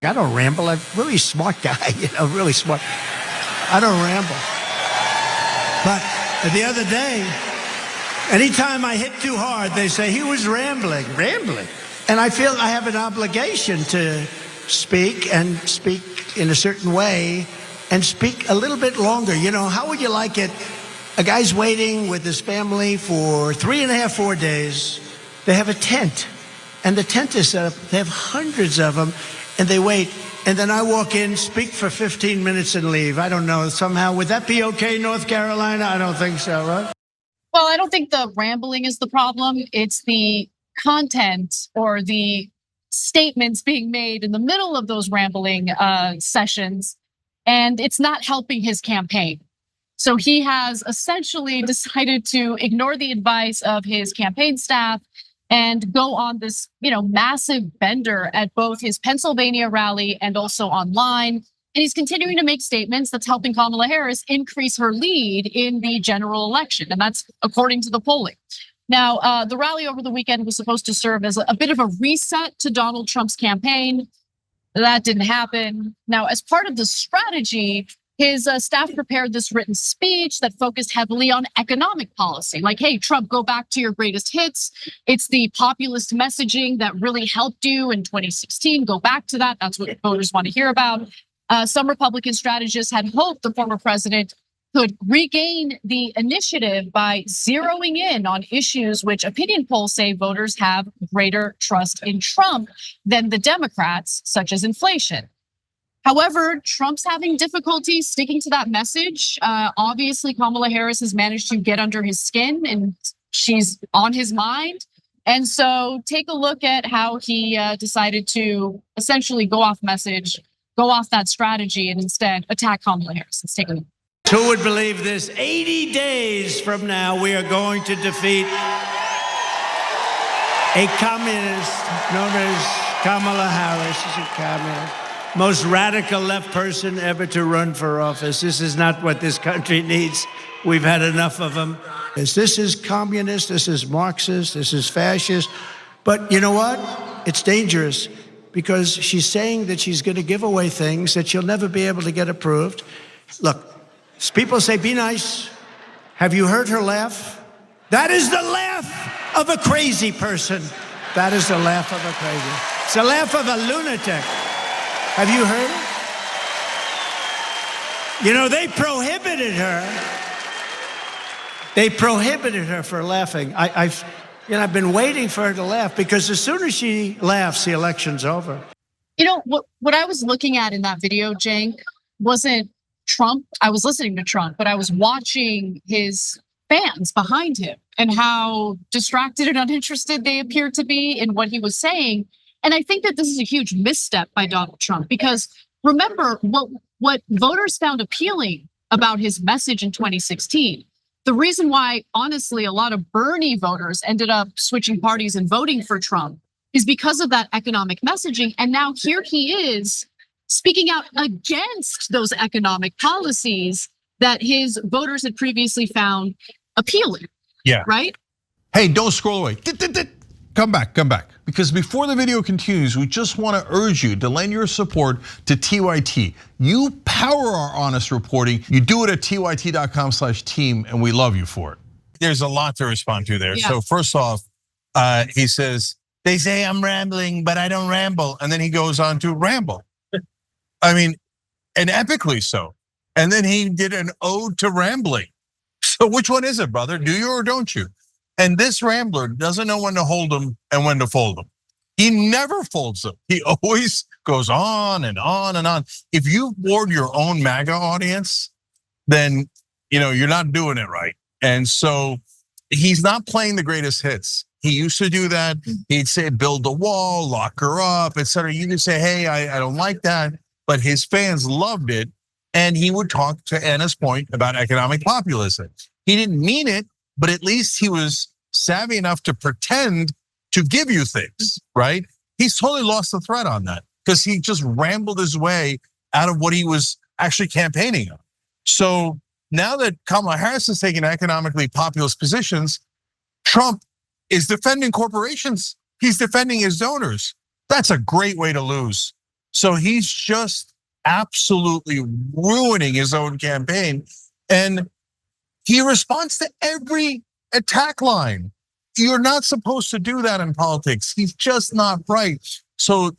I don't ramble. I'm a really smart guy, really smart. I don't ramble. But the other day, anytime I hit too hard, they say he was rambling. And I feel I have an obligation to speak in a certain way and speak a little bit longer. How would you like it? A guy's waiting with his family for 3.5, 4 days. They have a tent, and the tent is set up. They have hundreds of them, and they wait. And then I walk in, speak for 15 minutes, and leave. I don't know, somehow. Would that be okay, North Carolina? I don't think so, right? Well, I don't think the rambling is the problem. It's the content or the statements being made in the middle of those rambling sessions, and it's not helping his campaign. So he has essentially decided to ignore the advice of his campaign staff and go on this, massive bender at both his Pennsylvania rally and also online. And he's continuing to make statements that's helping Kamala Harris increase her lead in the general election. And that's according to the polling. Now, the rally over the weekend was supposed to serve as a bit of a reset to Donald Trump's campaign. That didn't happen. Now, as part of the strategy, his staff prepared this written speech that focused heavily on economic policy. Like, hey, Trump, go back to your greatest hits. It's the populist messaging that really helped you in 2016. Go back to that. That's what voters want to hear about. Some Republican strategists had hoped the former president could regain the initiative by zeroing in on issues which opinion polls say voters have greater trust in Trump than the Democrats, such as inflation. However, Trump's having difficulty sticking to that message. Obviously, Kamala Harris has managed to get under his skin and she's on his mind. And so take a look at how he decided to essentially go off message, go off that strategy, and instead attack Kamala Harris. Let's take a look. Who would believe this? 80 days from now, we are going to defeat a communist known as Kamala Harris. She's a communist. Most radical left person ever to run for office. This is not what this country needs. We've had enough of them. This is communist, this is Marxist, this is fascist. But you know what? It's dangerous because she's saying that she's going to give away things that she'll never be able to get approved. Look, people say, be nice. Have you heard her laugh? That is the laugh of a crazy person. That is the laugh of a crazy. It's the laugh of a lunatic. Have you heard it? They prohibited her. They prohibited her for laughing. I've been waiting for her to laugh because as soon as she laughs, the election's over. What I was looking at in that video, Cenk, wasn't Trump. I was listening to Trump, but I was watching his fans behind him and how distracted and uninterested they appeared to be in what he was saying. And I think that this is a huge misstep by Donald Trump, because remember what voters found appealing about his message in 2016. The reason why, honestly, a lot of Bernie voters ended up switching parties and voting for Trump is because of that economic messaging. And now here he is speaking out against those economic policies that his voters had previously found appealing. Yeah. Right? Hey, don't scroll away. Come back. Because before the video continues, we just want to urge you to lend your support to TYT. You power our honest reporting. You do it at tyt.com/team, and we love you for it. There's a lot to respond to there. Yeah. So first off, he says, they say I'm rambling, but I don't ramble. And then he goes on to ramble. I mean, and epically so. And then he did an ode to rambling. So which one is it, brother? Do you or don't you? And this rambler doesn't know when to hold them and when to fold them. He never folds them. He always goes on and on and on. If you've bored your own MAGA audience, then you're not doing it right. And so he's not playing the greatest hits. He used to do that. He'd say, build a wall, lock her up, etc. You could say, hey, I don't like that. But his fans loved it. And he would talk, to Anna's point, about economic populism. He didn't mean it, but at least he was savvy enough to pretend to give you things, right? He's totally lost the thread on that because he just rambled his way out of what he was actually campaigning on. So now that Kamala Harris is taking economically populist positions, Trump is defending corporations. He's defending his donors. That's a great way to lose. So he's just absolutely ruining his own campaign. And he responds to every attack line. You're not supposed to do that in politics. He's just not right. So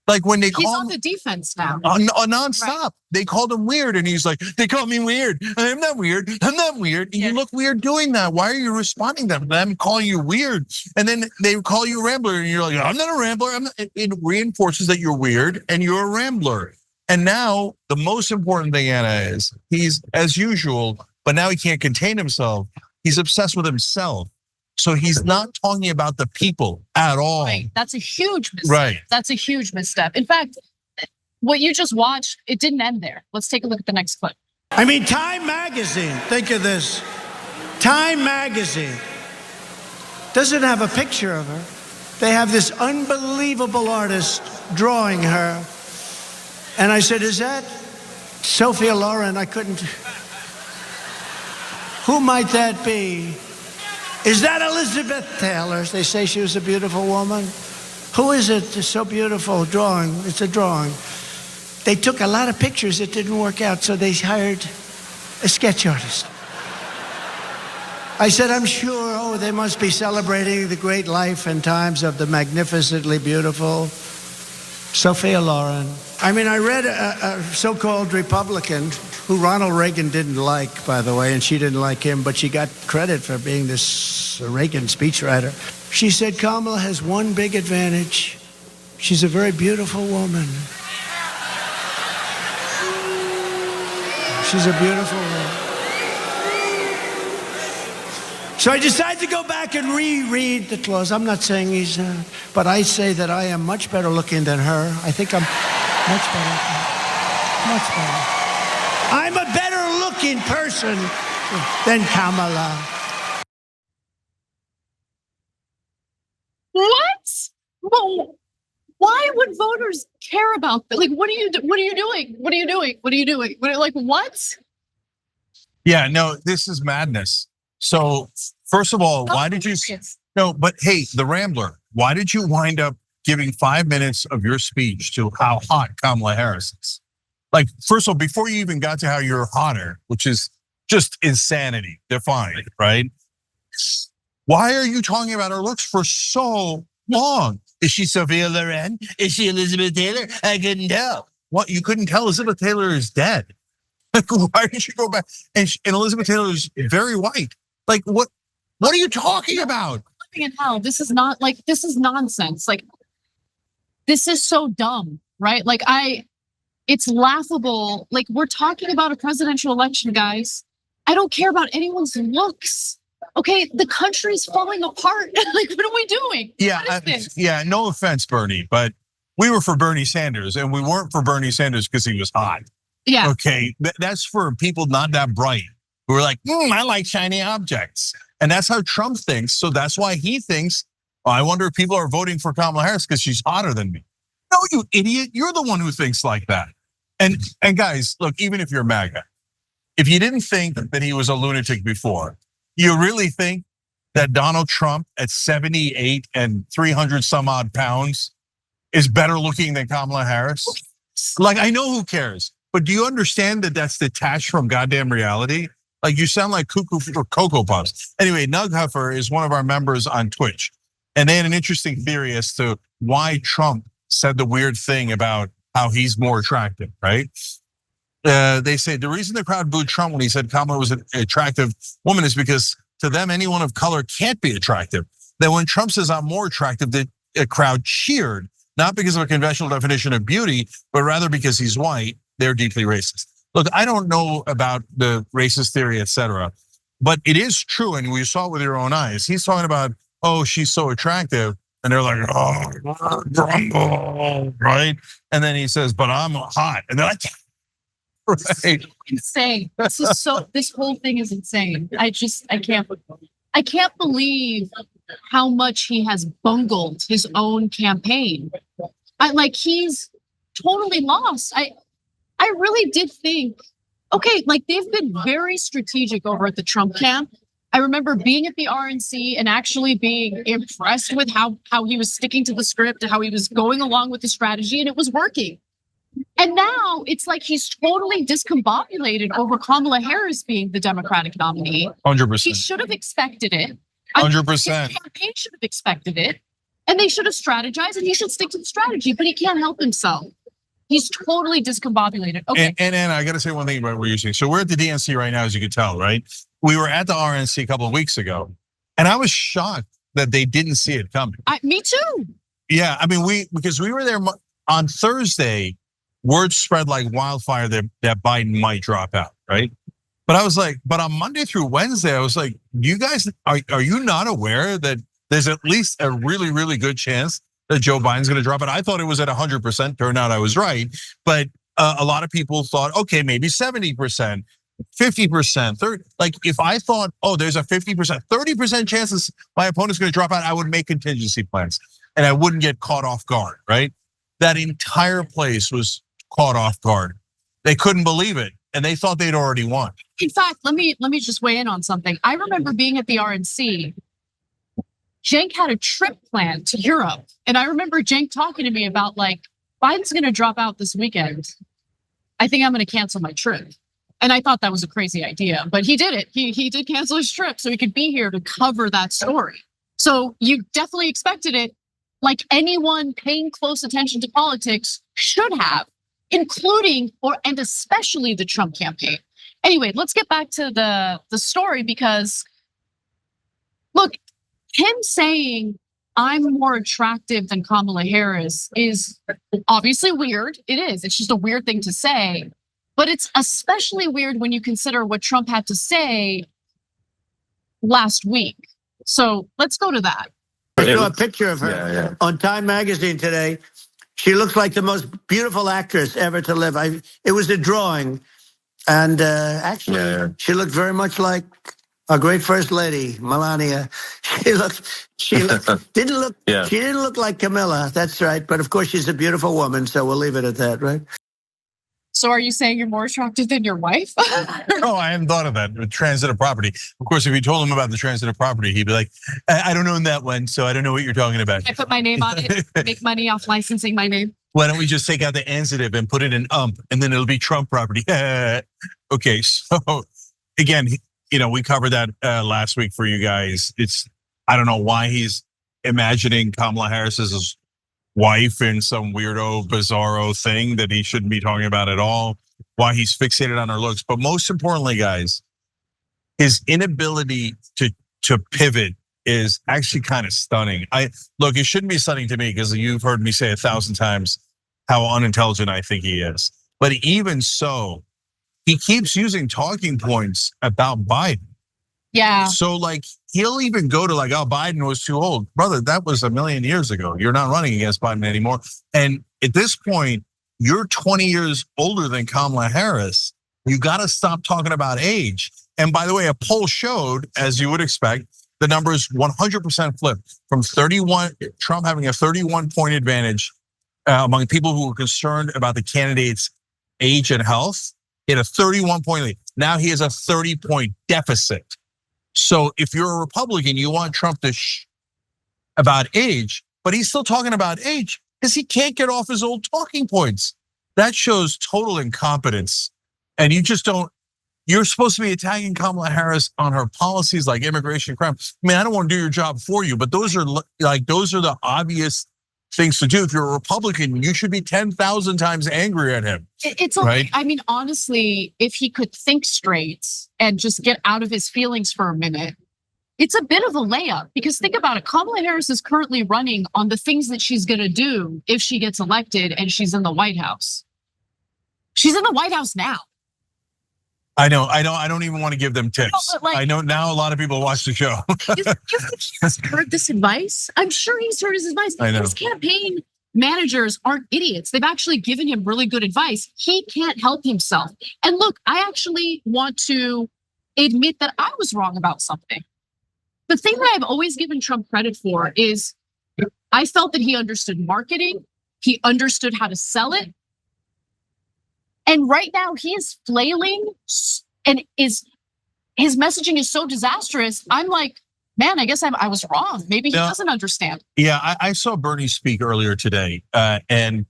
like when they He's call on him the defense now. nonstop, Right. They called him weird, and he's like, "They call me weird. I'm not weird. I'm not weird." And you look weird doing that. Why are you responding to them calling you weird? And then they call you a rambler, and you're like, "I'm not a rambler." It reinforces that you're weird and you're a rambler. And now the most important thing, Anna, is he's as usual, but now he can't contain himself. He's obsessed with himself. So he's not talking about the people at all. Right. That's a huge misstep. Right. That's a huge misstep. In fact, what you just watched, it didn't end there. Let's take a look at the next clip. I mean, Time Magazine, think of this. Time Magazine doesn't have a picture of her. They have this unbelievable artist drawing her. And I said, is that Sophia Loren? I couldn't. Who might that be? Is that Elizabeth Taylor? They say she was a beautiful woman. Who is it? It's so beautiful. Drawing. It's a drawing. They took a lot of pictures. It didn't work out, so they hired a sketch artist. I said, I'm sure, oh, they must be celebrating the great life and times of the magnificently beautiful Sophia Loren. I mean, I read a so-called Republican who Ronald Reagan didn't like, by the way, and she didn't like him, but she got credit for being this Reagan speechwriter. She said Kamala has one big advantage. She's a very beautiful woman. She's a beautiful woman. So I decided to go back and reread the clause. I'm not saying he's, but I say that I am much better looking than her. I think I'm much better. Much better. I'm a better looking person than Kamala. What? Well, why would voters care about that? Like, what are you doing? What are you doing? What are you doing? Like, what? Yeah, no, this is madness. So first of all, why did you? No, but hey, the Rambler, why did you wind up giving 5 minutes of your speech to how hot Kamala Harris is? Like, first of all, before you even got to how you're hotter, which is just insanity defined, right? Why are you talking about her looks for so long? Is she Sophia Loren? Is she Elizabeth Taylor? I couldn't tell. What, you couldn't tell? Elizabeth Taylor is dead. Like, why did you go back? And Elizabeth Taylor is very white. Like, what are you talking about? Living in hell. This is not like, this is nonsense. Like, this is so dumb, right? Like, it's laughable. Like, we're talking about a presidential election, guys. I don't care about anyone's looks. Okay, the country's falling apart. Like, what are we doing? Yeah, what is this? Yeah. No offense, Bernie, but we were for Bernie Sanders, and we weren't for Bernie Sanders because he was hot. Yeah. Okay, that's for people not that bright who are like, I like shiny objects, and that's how Trump thinks. So that's why he thinks, oh, I wonder if people are voting for Kamala Harris because she's hotter than me. No, you idiot! You're the one who thinks like that. And guys, look, even if you're MAGA, if you didn't think that he was a lunatic before, you really think that Donald Trump at 78 and 300 some odd pounds is better looking than Kamala Harris? Like, I know who cares, but do you understand that that's detached from goddamn reality? Like, you sound like cuckoo for Cocoa Puffs. Anyway, Nug Huffer is one of our members on Twitch, and they had an interesting theory as to why Trump said the weird thing about how he's more attractive, right? They say the reason the crowd booed Trump when he said Kamala was an attractive woman is because to them, anyone of color can't be attractive. Then when Trump says I'm more attractive, the crowd cheered, not because of a conventional definition of beauty, but rather because he's white. They're deeply racist. Look, I don't know about the racist theory, etc., but it is true, and we saw it with your own eyes. He's talking about, oh, she's so attractive, and they're like, oh, grumble, right? And then he says, but I'm hot, and they're like, right. Insane. This whole thing is insane. I can't believe how much he has bungled his own campaign. He's totally lost. I really did think, okay, like, they've been very strategic over at the Trump camp. I remember being at the RNC and actually being impressed with how he was sticking to the script, how he was going along with the strategy, and it was working. And now it's like he's totally discombobulated over Kamala Harris being the Democratic nominee. 100%. He should have expected it. 100%. His campaign should have expected it. And they should have strategized, and he should stick to the strategy, but he can't help himself. He's totally discombobulated. Okay. And I got to say one thing about what you're saying. So we're at the DNC right now, as you can tell, right? We were at the RNC a couple of weeks ago, and I was shocked that they didn't see it coming. Me too. Yeah, I mean, because we were there on Thursday, word spread like wildfire that Biden might drop out, right? But I was like, but on Monday through Wednesday, I was like, you guys, are you not aware that there's at least a really, really good chance that Joe Biden's gonna drop it? I thought it was at 100%, turned out I was right. But a lot of people thought, okay, maybe 70%, 50%, 30%. Like if I thought, oh, there's a 50%, 30% chances my opponent's gonna drop out, I would make contingency plans and I wouldn't get caught off guard, right? That entire place was caught off guard. They couldn't believe it, and they thought they'd already won. In fact, let me just weigh in on something. I remember being at the RNC. Cenk had a trip planned to Europe, and I remember Cenk talking to me about like, Biden's going to drop out this weekend. I think I'm going to cancel my trip. And I thought that was a crazy idea, but he did it. He did cancel his trip so he could be here to cover that story. So you definitely expected it, like anyone paying close attention to politics should have, including and especially the Trump campaign. Anyway, let's get back to the story, because look, him saying I'm more attractive than Kamala Harris is obviously weird. It is. It's just a weird thing to say. But it's especially weird when you consider what Trump had to say last week. So let's go to that. I saw a picture of her on Time magazine today. She looks like the most beautiful actress ever to live. It was a drawing. And actually, she looked very much like our great first lady, Melania. She didn't look like Camilla. That's right. But of course, she's a beautiful woman. So we'll leave it at that, right? So are you saying you're more attractive than your wife? No, I hadn't thought of that. Transitive property. Of course, if you told him about the transitive property, he'd be like, I don't own that one, so I don't know what you're talking about. I put my name on it, make money off licensing my name. Why don't we just take out the ansitive and put it in and then it'll be Trump property. Okay, so again, we covered that last week for you guys. I don't know why he's imagining Kamala Harris as his wife in some weirdo, bizarro thing that he shouldn't be talking about at all. Why he's fixated on her looks, but most importantly, guys, his inability to pivot is actually kind of stunning. Look, it shouldn't be stunning to me because you've heard me say 1,000 times how unintelligent I think he is. But even so, he keeps using talking points about Biden. Yeah. So like he'll even go to like, oh, Biden was too old. Brother, that was 1,000,000 years ago. You're not running against Biden anymore. And at this point, you're 20 years older than Kamala Harris. You got to stop talking about age. And by the way, a poll showed, as you would expect, the numbers 100% flipped from 31, Trump having a 31-point advantage among people who were concerned about the candidate's age and health. He had a 31-point lead. Now he has a 30-point deficit. So if you're a Republican, you want Trump to about age, but he's still talking about age because he can't get off his old talking points. That shows total incompetence. And you just don't, you're supposed to be attacking Kamala Harris on her policies like immigration crime. I mean, I don't want to do your job for you, but those are the obvious things to do. If you're a Republican, you should be 10,000 times angry at him. It's okay. Right? I mean, honestly, if he could think straight and just get out of his feelings for a minute, it's a bit of a layup. Because think about it, Kamala Harris is currently running on the things that she's gonna do if she gets elected and she's in the White House. She's in the White House now. I know. I don't even want to give them tips. No, I know now a lot of people watch the show. You think he hasn't heard this advice? I'm sure he's heard his advice. I know. His campaign managers aren't idiots. They've actually given him really good advice. He can't help himself. And look, I actually want to admit that I was wrong about something. The thing that I've always given Trump credit for is I felt that he understood marketing. He understood how to sell it. And right now he is flailing and his messaging is so disastrous. I'm like, man, I guess I was wrong. Maybe he doesn't understand. Yeah, I saw Bernie speak earlier today and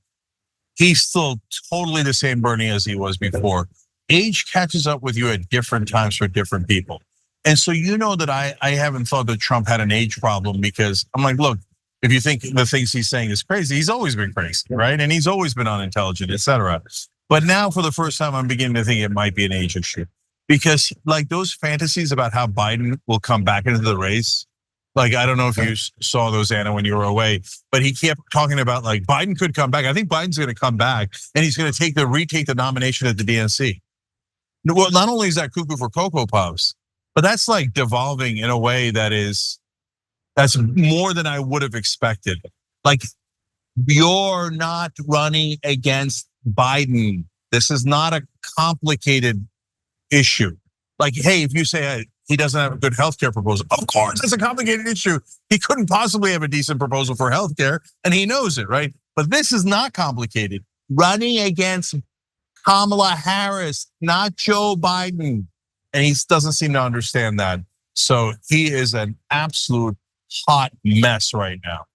he's still totally the same Bernie as he was before. Age catches up with you at different times for different people. And so you know that I haven't thought that Trump had an age problem, because I'm like, look, if you think the things he's saying is crazy, he's always been crazy, right? And he's always been unintelligent, etc. But now for the first time, I'm beginning to think it might be an age issue. Because like those fantasies about how Biden will come back into the race, like, I don't know if you saw those, Anna, when you were away, but he kept talking about like Biden could come back. I think Biden's gonna come back and he's gonna retake the nomination at the DNC. Well, not only is that cuckoo for Cocoa Puffs, but that's like devolving in a way that's more than I would have expected. Like, you're not running against Biden. This is not a complicated issue. Like, hey, if you say he doesn't have a good healthcare proposal, of course it's a complicated issue. He couldn't possibly have a decent proposal for healthcare, and he knows it, right? But this is not complicated. Running against Kamala Harris, not Joe Biden. And he doesn't seem to understand that. So he is an absolute hot mess right now.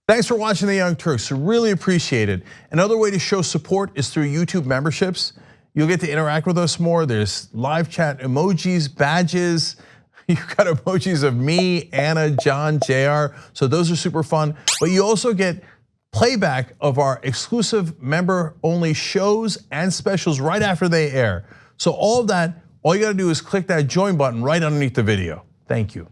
Thanks for watching The Young Turks. Really appreciate it. Another way to show support is through YouTube memberships. You'll get to interact with us more. There's live chat emojis, badges. You've got emojis of me, Anna, John, JR. So those are super fun. But you also get playback of our exclusive member-only shows and specials right after they air. So all of that, all you gotta do is click that join button right underneath the video. Thank you.